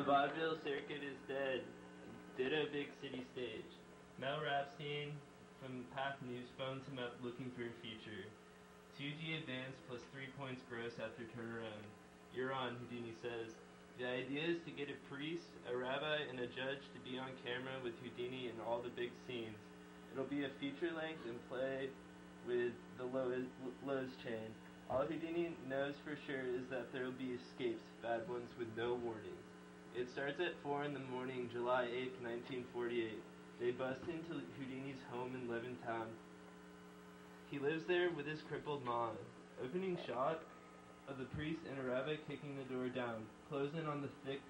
vaudeville circuit is dead. Ditto big city stage. Mel Rapstein from Path News phones him up looking for a feature. 2G advance plus 3 points gross after turnaround. You're on, Houdini says. The idea is to get a priest, a rabbi, and a judge to be on camera with Houdini in all the big scenes. It'll be a feature length and play with the Lowe's chain. All Houdini knows for sure is that there will be escapes, bad ones with no warnings. It starts at 4 in the morning, July 8, 1948. They bust into Houdini's home in Levittown. He lives there with his crippled mom. Opening shot of the priest and a rabbi kicking the door down. Closing on the thick,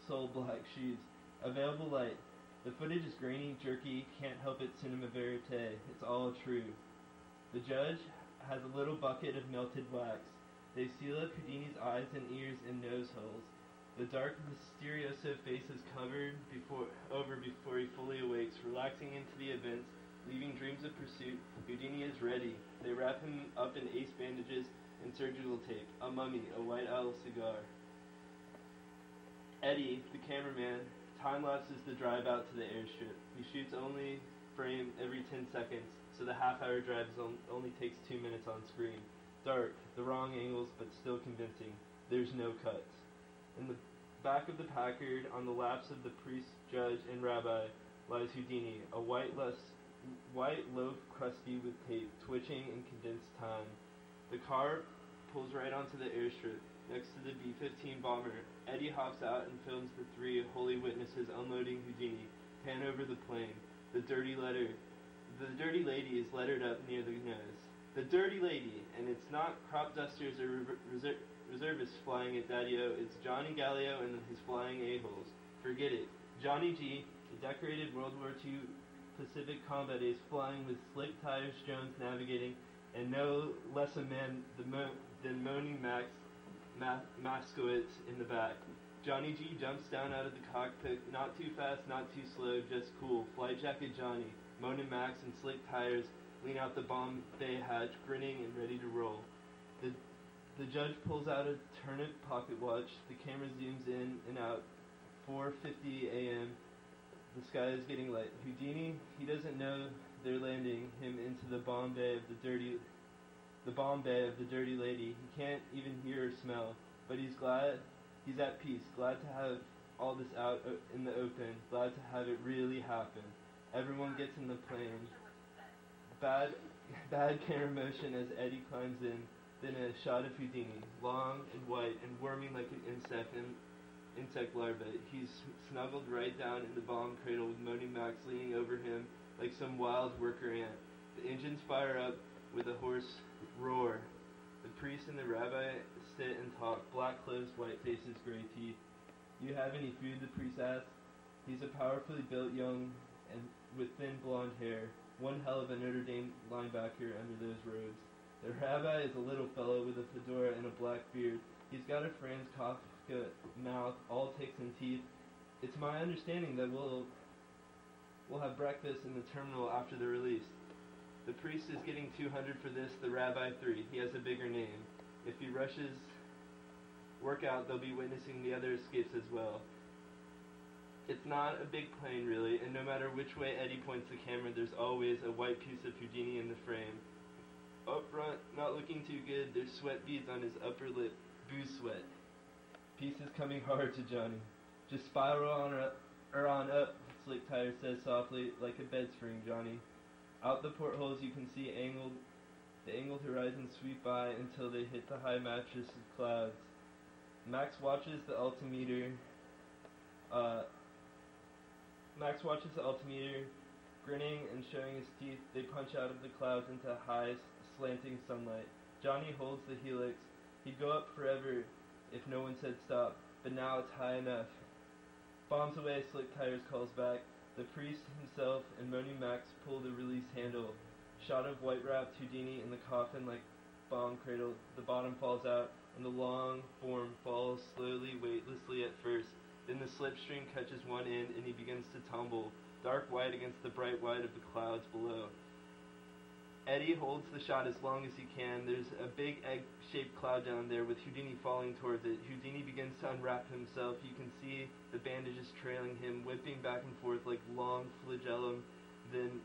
soul-black sheets. Available light. The footage is grainy, jerky, can't help it cinema verite. It's all true. The judge has a little bucket of melted wax. They seal up Houdini's eyes and ears and nose holes. The dark, mysterioso face is covered before he fully awakes, relaxing into the events, leaving dreams of pursuit. Houdini is ready. They wrap him up in ace bandages and surgical tape. A mummy, a white owl cigar. Eddie, the cameraman, time-lapses the drive out to the airstrip. He shoots only frame every 10 seconds, so the half-hour drive only takes 2 minutes on screen. Dark, the wrong angles, but still convincing. There's no cuts. In the back of the Packard, on the laps of the priest, judge, and rabbi, lies Houdini, a white loaf crusty with tape, twitching in condensed time. The car pulls right onto the airstrip, next to the B-15 bomber. Eddie hops out and films the three holy witnesses unloading Houdini. Pan over the plane. The dirty lady is lettered up near the nose. The dirty lady, and it's not crop dusters or reservists flying at Daddy-O, it's Johnny Gallio and his flying a-holes. Forget it. Johnny G, the decorated World War II Pacific combat ace flying with slick tires, Jones navigating, and no less a man than moaning Maskowitz in the back. Johnny G jumps down out of the cockpit, not too fast, not too slow, just cool. Flight jacket Johnny, moaning Max and slick tires, lean out the bomb bay hatch, grinning and ready to roll. The judge pulls out a turnip pocket watch. The camera zooms in and out. 4:50 a.m. The sky is getting light. Houdini, he doesn't know they're landing him into the bomb bay of the dirty lady. He can't even hear or smell, but he's at peace, glad to have all this out in the open, glad to have it really happen. Everyone gets in the plane. Bad camera motion as Eddie climbs in, then a shot of Houdini, long and white and worming like an insect larvae. He's snuggled right down in the bomb cradle with moaning Max leaning over him like some wild worker ant. The engines fire up with a hoarse roar. The priest and the rabbi sit and talk, black clothes, white faces, gray teeth. You have any food? The priest asks. He's a powerfully built young and with thin blonde hair, one hell of a Notre Dame linebacker under those robes. The rabbi is a little fellow with a fedora and a black beard. He's got a Franz Kafka mouth, all ticks and teeth. It's my understanding that we'll have breakfast in the terminal after the release. The priest is getting 200 for this, the rabbi 3. He has a bigger name. If he rushes workout, they'll be witnessing the other escapes as well. It's not a big plane, really, and no matter which way Eddie points the camera, there's always a white piece of Houdini in the frame. Up front, not looking too good, there's sweat beads on his upper lip. Booze sweat. Pieces coming hard to Johnny. Just spiral on up, Slick Tire says softly, like a bed spring, Johnny. Out the portholes you can see the angled horizon sweep by until they hit the high mattress of clouds. Max watches the altimeter, grinning and showing his teeth. They punch out of the clouds into high, slanting sunlight. Johnny holds the helix. He'd go up forever if no one said stop, but now it's high enough. Bombs away, Slick Tires calls back. The priest himself and moaning Max pull the release handle. Shot of white-wrapped Houdini in the coffin like bomb cradle. The bottom falls out, and the long form falls slowly, weightlessly at first. Then the slipstream catches one end, and he begins to tumble, dark white against the bright white of the clouds below. Eddie holds the shot as long as he can. There's a big egg-shaped cloud down there with Houdini falling towards it. Houdini begins to unwrap himself. You can see the bandages trailing him, whipping back and forth like long flagellum. Then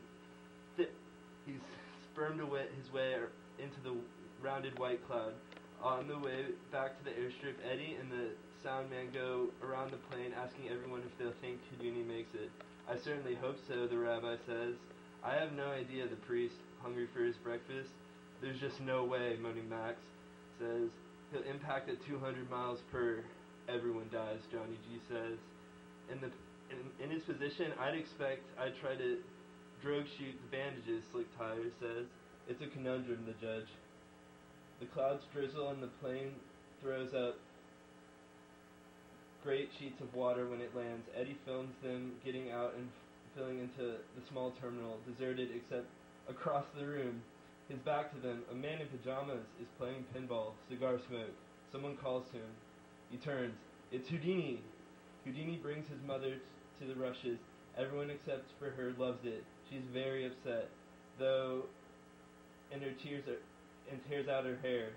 he's spermed his way into the rounded white cloud. On the way back to the airstrip, Eddie and the sound man go around the plane asking everyone if they'll think Houdini makes it. I certainly hope so, the rabbi says. I have no idea, the priest, hungry for his breakfast. There's just no way, Moaning Max says. He'll impact at 200 miles per. Everyone dies, Johnny G says. In his position, I'd try to drogue shoot the bandages, Slick Tire says. It's a conundrum, the judge. The clouds drizzle and the plane throws up great sheets of water when it lands. Eddie films them getting out and filling into the small terminal, deserted except across the room. His back to them, a man in pajamas is playing pinball, cigar smoke. Someone calls to him. He turns. It's Houdini. Houdini brings his mother to the rushes. Everyone except for her loves it. She's very upset, though, and tears out her hair.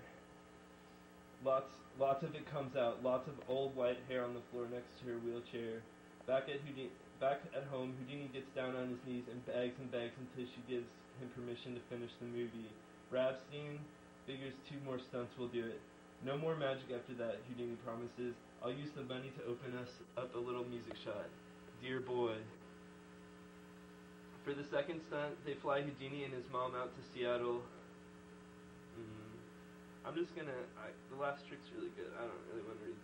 Lots of it comes out. Lots of old white hair on the floor next to her wheelchair. Back at home, Houdini gets down on his knees and begs until she gives him permission to finish the movie. Rabstein figures 2 more stunts will do it. No more magic after that, Houdini promises. I'll use the money to open us up a little music shot. Dear boy. For the second stunt, they fly Houdini and his mom out to Seattle. I'm just gonna, the last trick's really good. I don't really want to read